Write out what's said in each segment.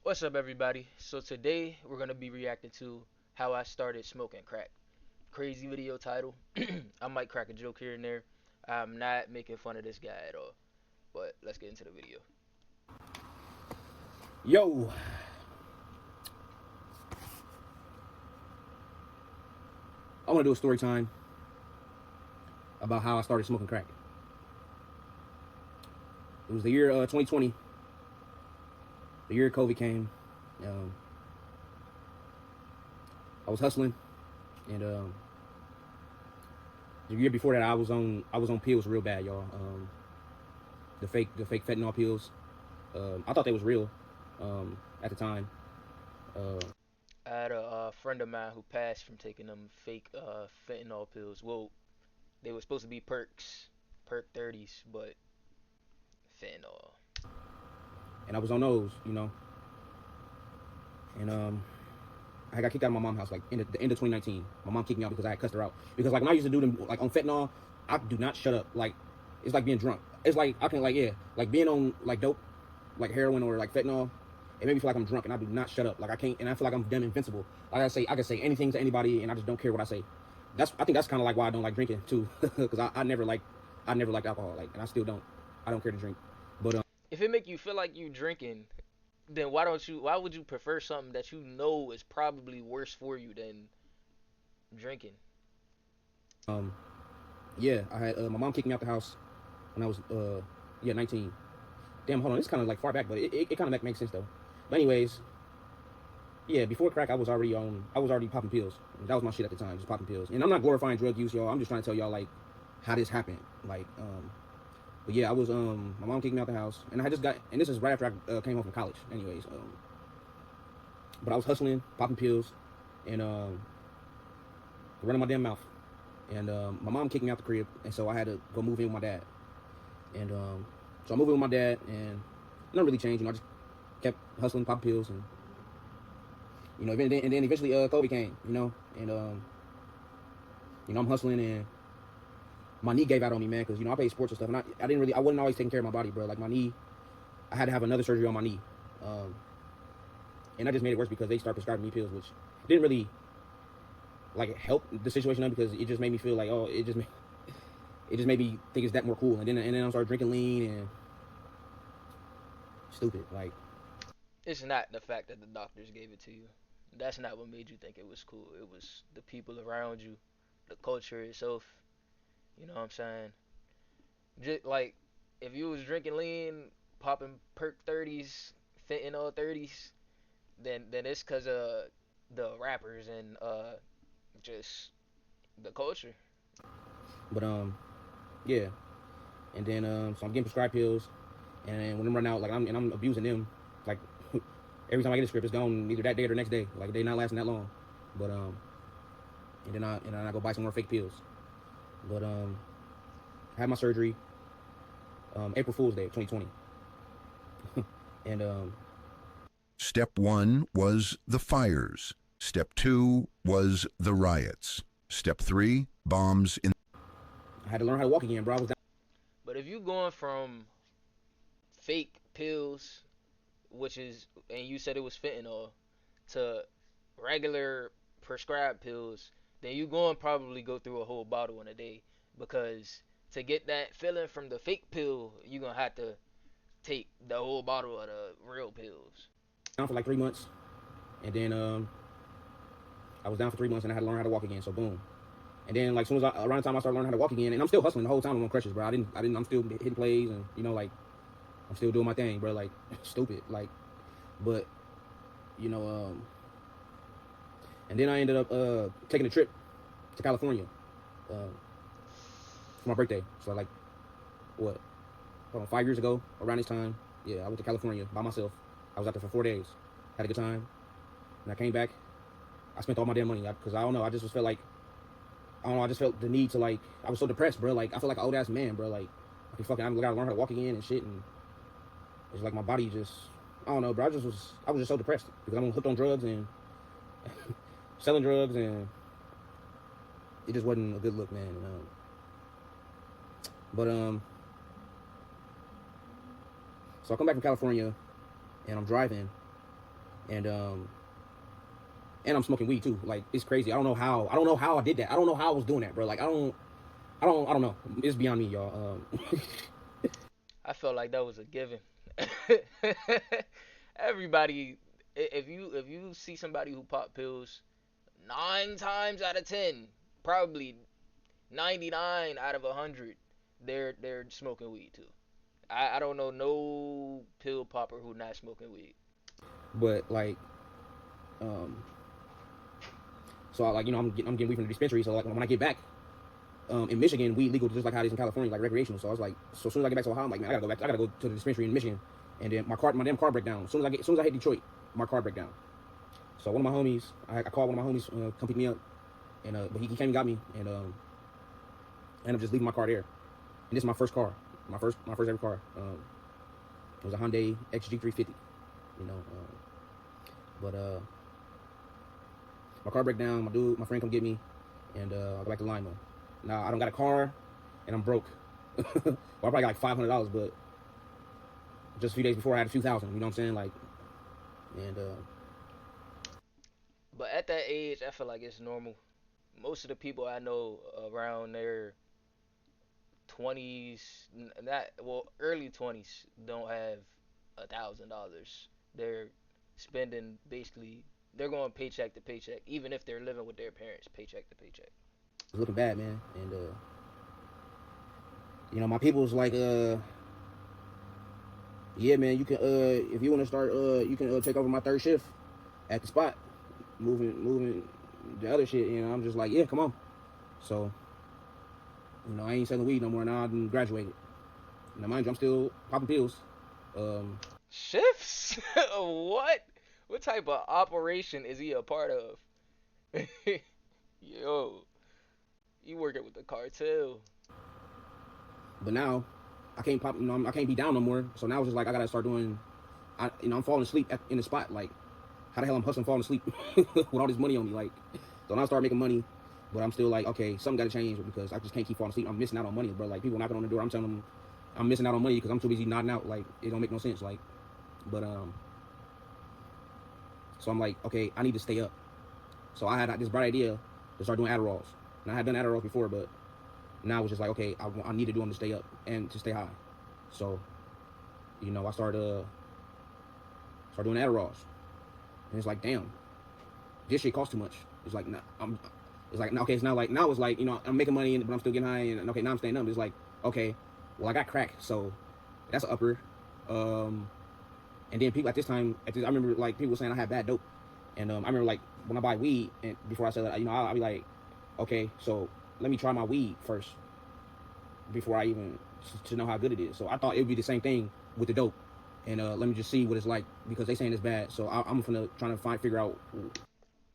What's up, everybody? So today we're gonna be reacting to how I started smoking crack. Crazy video title. I might crack a joke here and there. I'm not making fun of this guy at all. But let's get into the video. Yo, I want to do a story time about how I started smoking crack. It was the year 2020, the year COVID came. Um, I was hustling, and the year before that, I was on pills real bad, y'all. The fake fentanyl pills. I thought they was real at the time. Uh, I had a friend of mine who passed from taking them fake fentanyl pills. Well, they were supposed to be perk 30s, but fentanyl. and I was on those, and I got kicked out of my mom's house like in the end of 2019. My mom kicked me out because I had cussed her out. Because like when I used to do them like on fentanyl, I do not shut up. Like it's like being drunk. It's like I can like being on like dope, like heroin or like fentanyl. It made me feel like I'm drunk and I do not shut up. Like I can't, and I feel like I'm damn invincible. Like I can say anything to anybody and I just don't care what I say. I think that's kind of like why I don't like drinking too, because I never liked alcohol. Like, and I still don't. I don't care to drink. But If it make you feel like you drinking, then why would you prefer something that you know is probably worse for you than drinking? um, yeah, I had my mom kicked me out the house when I was 19. Damn, hold on, it's kind of like far back, but it kind of makes sense though. But anyways, yeah, before crack, I was already popping pills. That was my shit at the time, just popping pills. And I'm not glorifying drug use, y'all. I'm just trying to tell y'all like how this happened. Like, but yeah, I was my mom kicked me out the house, and I just got, and this is right after I came home from college. Anyways, but I was hustling, popping pills, and running my damn mouth. And my mom kicked me out the crib, and so I had to go move in with my dad. And so I moved in with my dad, and nothing really changed. I just kept hustling, popping pills, and and then eventually COVID came. And I'm hustling, and my knee gave out on me, man, because I played sports and stuff, and I wasn't always taking care of my body, bro. Like my knee, I had to have another surgery on my knee, um, and that just made it worse because they started prescribing me pills, which didn't really like help the situation up because it just made me feel like it just made me think it's that more cool, and then I started drinking lean and stupid like. It's not the fact that the doctors gave it to you. That's not what made you think it was cool. It was the people around you, the culture itself. You know what I'm saying? Just like if you was drinking lean, popping perk 30s, fentanyl 30s, then it's cause of the rappers and just the culture. But yeah, and then so I'm getting prescribed pills, and then when I'm running out, like I'm abusing them, like every time I get a script, it's gone either that day or the next day. Like they're not lasting that long. But and then I go buy some more fake pills. But I had my surgery April Fool's Day of 2020, and Step 1 was the fires. Step 2 was the riots. Step 3, bombs in. I had to learn how to walk again, bro. I was down. But if you going from fake pills, which is and you said it was fentanyl, to regular prescribed pills, then you going to probably go through a whole bottle in a day because to get that feeling from the fake pill, you're going to have to take the whole bottle of the real pills. For like 3 months, and then I was down for 3 months, and I had to learn how to walk again. So boom. And then, like, soon as around the time I started learning how to walk again, and I'm still hustling the whole time I'm on crutches, bro. I'm still hitting plays, and like, I'm still doing my thing, bro. Like, stupid, like, but you know, and then I ended up taking a trip to California uh, for my birthday. So like, what? Hold on, 5 years ago, around this time, yeah, I went to California by myself. I was out there for 4 days, had a good time, and I came back. I spent all my damn money because I don't know. I don't know. I just felt the need to like. I was so depressed, bro. Like I feel like an old ass man, bro. Like I gotta learn how to walk again and shit. And it's like my body just. I don't know, bro. I was just so depressed because I'm hooked on drugs and selling drugs, and it just wasn't a good look, man. But so I come back from California, and I'm driving, and I'm smoking weed too. Like it's crazy. I don't know how I did that. I don't know how I was doing that, bro. Like I don't know. It's beyond me, y'all. I felt like that was a given. Everybody, if you see somebody who pop pills, 9 times out of 10, probably 99 out of 100, they're smoking weed too. I don't know no pill popper who not smoking weed. But like, um, so I, like I'm getting weed from the dispensary. So like when I get back, in Michigan, weed legal just like how it is in California, like recreational. So I was like, so as soon as I get back to Ohio, I'm like, man, I gotta go to the dispensary in Michigan, and then my damn car break down. As soon as I hit Detroit, my car break down. So one of my homies, I called one of my homies, come pick me up, and but he came and got me, and I ended up just leaving my car there. And this is my first car, my first ever car. It was a Hyundai XG350, you know. But my car break down. My friend come get me, and I go back to Lima. Now I don't got a car, and I'm broke. Well, I probably got like $500, but just a few days before I had a few thousand. You know what I'm saying? Like, and But at that age, I feel like it's normal. Most of the people I know around their 20s, not well, early 20s, don't have $1,000. They're spending basically. They're going paycheck to paycheck, even if they're living with their parents, paycheck to paycheck. it's looking bad, man. And my people's like, yeah, man, you can if you want to start, you can take over my third shift at the spot, moving the other shit. I'm just like, yeah, come on. So I ain't selling weed no more. Now I done graduated. Now mind you, I'm still popping pills. Um, Shifts? What? What type of operation is he a part of? Yo, you working with the cartel? but now I can't pop. I can't be down no more. So now it's just like I gotta start doing. I'm falling asleep in the spot. Like, how the hell I'm hustling, falling asleep with all this money on me? Like, so now I start making money, but I'm still like, okay, something got to change because I just can't keep falling asleep. I'm missing out on money, bro. Like people knocking on the door, I'm telling them I'm missing out on money because I'm too busy nodding out. Like it don't make no sense. Like, but so I'm like, okay, I need to stay up. So I had this bright idea to start doing Adderalls, and I had done Adderalls before, but now it's just like, okay, I need to do them to stay up and to stay high. So, I start doing Adderalls, and it's like, damn, this shit costs too much. It's like, nah, it's like, okay, it's now like, now it's like, I'm making money, but I'm still getting high, and okay, now I'm staying up. It's like, okay, well, I got crack, so that's an upper. And then people at this time, I remember like people saying I had bad dope, and I remember like when I buy weed, and before I sell it, I'll be like, okay, so let me try my weed first before I even to know how good it is. So I thought it would be the same thing with the dope, and let me just see what it's like because they saying it's bad. So I'm gonna try to figure out.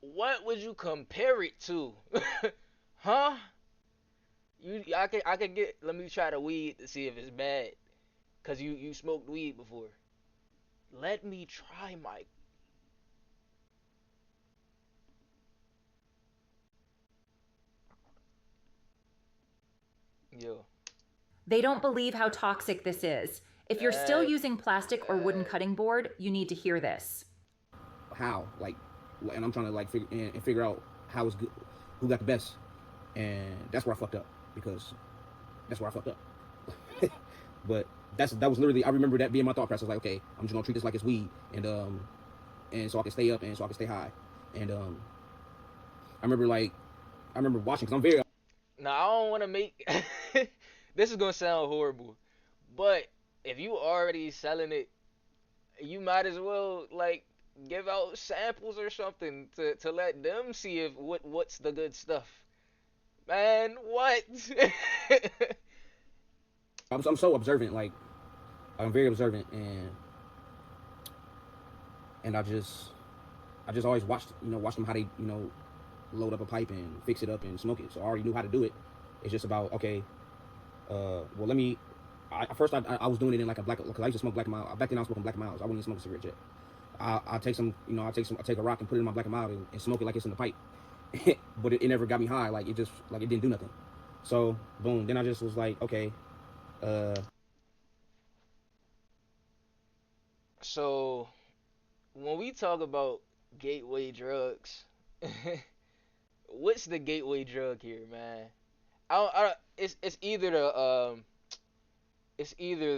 What would you compare it to? Huh? I could get. Let me try the weed to see if it's bad. Cause you smoked weed before. Let me try my. Yo. They don't believe how toxic this is. If you're still That using plastic or wooden that cutting board, you need to hear this. How and I'm trying to like figure out how it's good, who got the best, and that's where I fucked up because that's where I fucked up. But that was literally I remember that being my thought process. Like, okay, I'm just gonna treat this like it's weed, and so I can stay up and so I can stay high, and I remember watching because I'm very Now I don't want to make. This is gonna sound horrible, but if you already selling it, you might as well like give out samples or something to let them see if what's the good stuff. Man, what? I'm so observant. Like I'm very observant, and I just always watched them how they load up a pipe and fix it up and smoke it. So I already knew how to do it. It's just about okay. Well, let me. At first, I was doing it in like a black because I used to smoke black and mild. Back then, I was smoking black and miles. I wouldn't even smoke a cigarette yet. I take some, I take a rock and put it in my black and mild and smoke it like it's in the pipe. But it never got me high. Like it just like it didn't do nothing. So boom. Then I just was like, okay. Uh, So when we talk about gateway drugs, what's the gateway drug here, man? It's either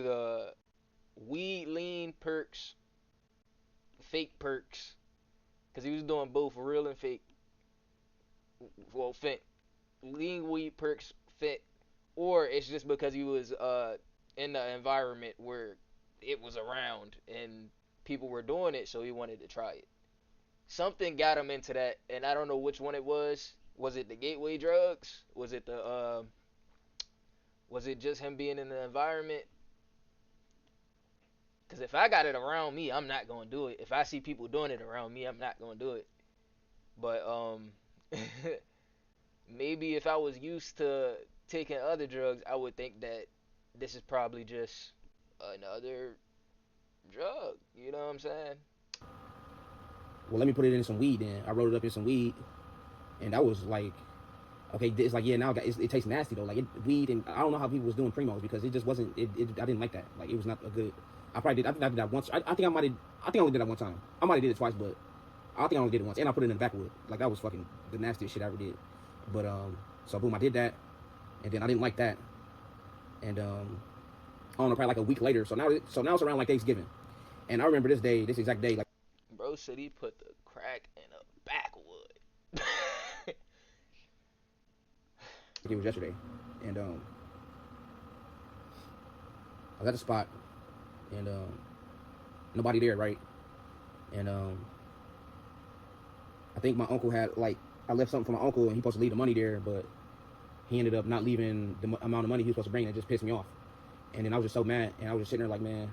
the weed lean perks, fake perks, because he was doing both real and fake. Well, fake lean weed perks, fit, or it's just because he was in the environment where it was around and people were doing it, so he wanted to try it. Something got him into that, and I don't know which one it was. Was it the gateway drugs? Was it just him being in the environment? Because if I got it around me, I'm not gonna do it. If I see people doing it around me, I'm not gonna do it. But maybe if I was used to taking other drugs, I would think that this is probably just another drug. You know what I'm saying? Well, let me put it in some weed then. I rolled it up in some weed, and that was like, okay, it's like, yeah, now it tastes nasty though. Like weed, and I don't know how people was doing primos because it just wasn't. I didn't like that. Like it was not a good. I probably did. I think I did that once. I think I might have. I think I only did that one time. I might have did it twice, but I think I only did it once, and I put it in the backwood. Like that was fucking the nastiest shit I ever did. But so boom, I did that, and then I didn't like that, and I don't know, probably like a week later. So now it's around like Thanksgiving, and I remember this day, this exact day, like. Bro said he put the crack in a backwood. It was yesterday, and I was at the spot, and nobody there, right? And I think my uncle had like I left something for my uncle, and he supposed to leave the money there, but he ended up not leaving the amount of money he was supposed to bring, and it just pissed me off. And then I was just so mad, and I was just sitting there like, man,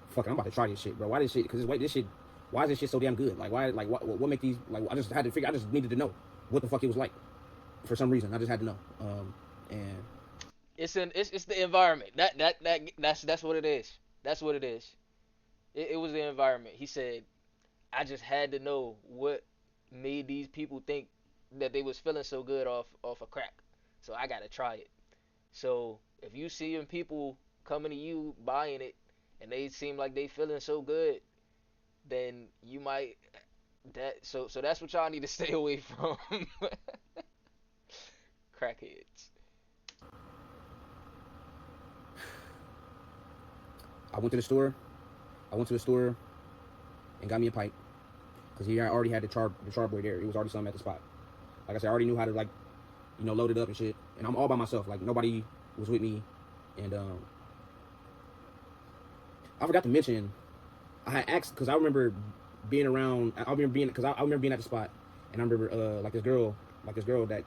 fuck it, I'm about to try this shit, bro. Why this shit? Because this shit. Why is this shit so damn good? Like why? Like what make these? Like I just had to figure. I just needed to know what the fuck it was like. For some reason, I just had to know. And it's the environment. That's what it is. That's what it is. It was the environment. He said, I just had to know what made these people think that they was feeling so good off of crack. So I gotta try it. So if you seeing people coming to you buying it and they seem like they feeling so good, then you might so that's what y'all need to stay away from. Crackheads. I went to the store. I went to the store and got me a pipe because he already had the charboy there. It was already something at the spot. Like I said, I already knew how to like, load it up and shit. And I'm all by myself. Like nobody was with me. And I forgot to mention, I had asked because I remember being around. I remember being because I remember being at the spot, and I remember like this girl that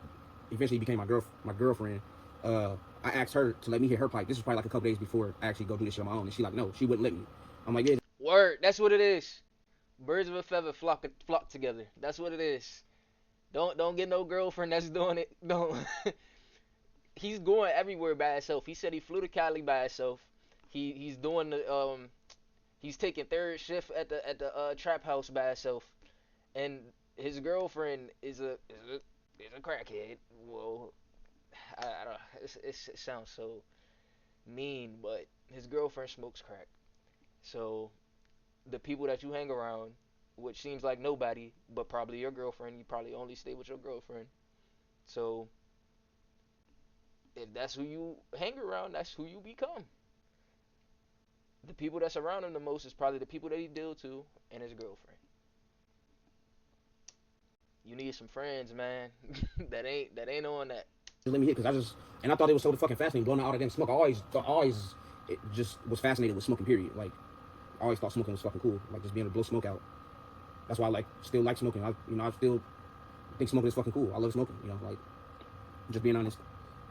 eventually became my girlfriend. I asked her to let me hit her pipe. This was probably like a couple days before I actually go do this shit on my own, and she like, no, she wouldn't let me. I'm like, yeah. Word. That's what it is. Birds of a feather flock together. That's what it is. Don't get no girlfriend that's doing it. Don't. He's going everywhere by himself. He said he flew to Cali by himself. He's doing the he's taking third shift at the trap house by himself, and his girlfriend is a crackhead. Well, I don't. It sounds so mean, but his girlfriend smokes crack. So the people that you hang around, which seems like nobody, but probably your girlfriend, you probably only stay with your girlfriend. So if that's who you hang around, that's who you become. The people that's around him the most is probably the people that he deal to and his girlfriend. You need some friends, man. that ain't on that. Just let me hit because I thought it was so fucking fascinating blowing out all that damn smoke. I always it just was fascinated with smoking. Period. Like I always thought smoking was fucking cool. Like just being able to blow smoke out. That's why I still like smoking. I still think smoking is fucking cool. I love smoking. Like just being honest.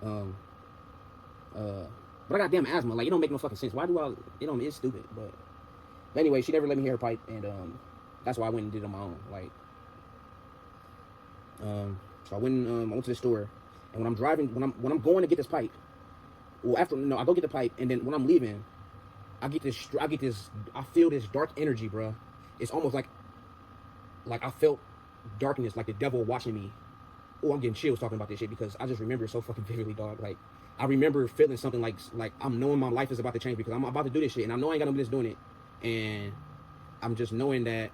But I got damn asthma. Like it don't make no fucking sense. Why do I? It's stupid. But anyway, she never let me hear her pipe, and that's why I went and did it on my own. Like so I went to the store, and when I'm driving, when I'm going to get this pipe, well I go get the pipe, and then when I'm leaving, I feel this dark energy, bro. It's almost like I felt darkness, like the devil watching me. Oh, I'm getting chills talking about this shit because I just remember it so fucking vividly, dog. Like I remember feeling something like I'm knowing my life is about to change because I'm about to do this shit, and I know I ain't got no business doing it, and I'm just knowing that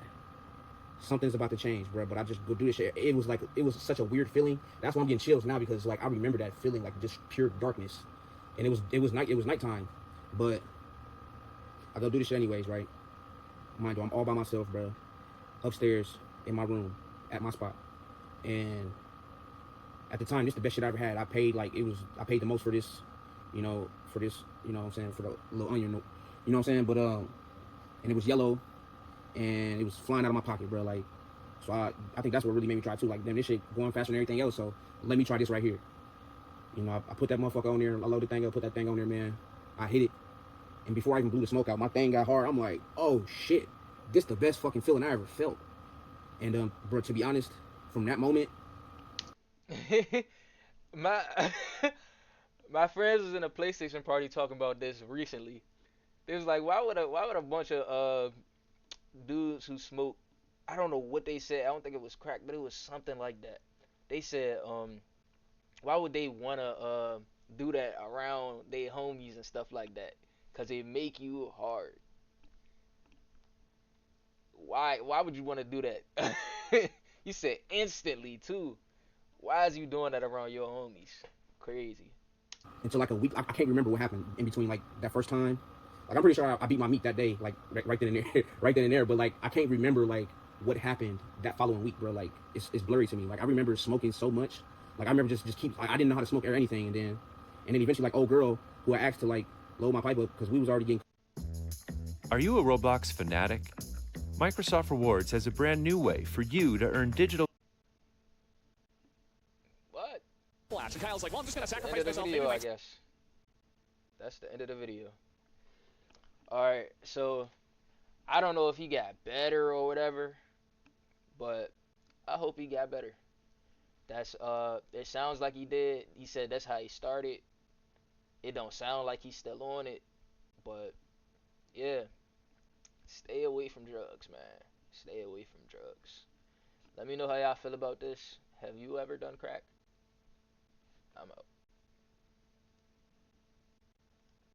something's about to change, bro. But I just go do this shit. It was like it was such a weird feeling. That's why I'm getting chills now because like I remember that feeling, like just pure darkness. And it was nighttime, but I go do this shit anyways, right? Mind you, I'm all by myself, bro. Upstairs in my room at my spot, and at the time, this is the best shit I ever had. I paid the most for this, for this, you know what I'm saying, for the little onion, you know what I'm saying. But and it was yellow, and it was flying out of my pocket, bro. Like, so I think that's what really made me try too. Like, damn, this shit going faster than everything else. So let me try this right here. I put that motherfucker on there. I loaded the thing up, put that thing on there, man. I hit it, and before I even blew the smoke out, my thing got hard. I'm like, oh shit, this the best fucking feeling I ever felt. And bro, to be honest, from that moment, my my friends was in a PlayStation party talking about this recently. They was like, why would a bunch of dudes who smoke, I don't know what they said. I don't think it was crack, but it was something like that. They said, why would they wanna do that around their homies and stuff like that? Cause it make you hard. Why would you want to do that? You said instantly too. Why is you doing that around your homies? Crazy. until like a week, I can't remember what happened in between like that first time. Like I'm pretty sure I beat my meat that day, like right then and there, right then and there. But like I can't remember like what happened that following week, bro. Like it's blurry to me. Like I remember smoking so much. Like I remember just keep. Like, I didn't know how to smoke or anything, and then eventually like old girl who I asked to like load my pipe up because we was already getting. Are you a Roblox fanatic? Microsoft Rewards has a brand new way for you to earn digital. What? And Kyle's like, well, I'm just gonna That's the end sacrifice of the myself. video, I guess. That's the end of the video. All right, so I don't know if he got better or whatever, but I hope he got better. That's it sounds like he did. He said that's how he started. It don't sound like he's still on it, but yeah, stay away from drugs, man. Stay away from drugs. Let me know how y'all feel about this. Have you ever done crack? I'm out.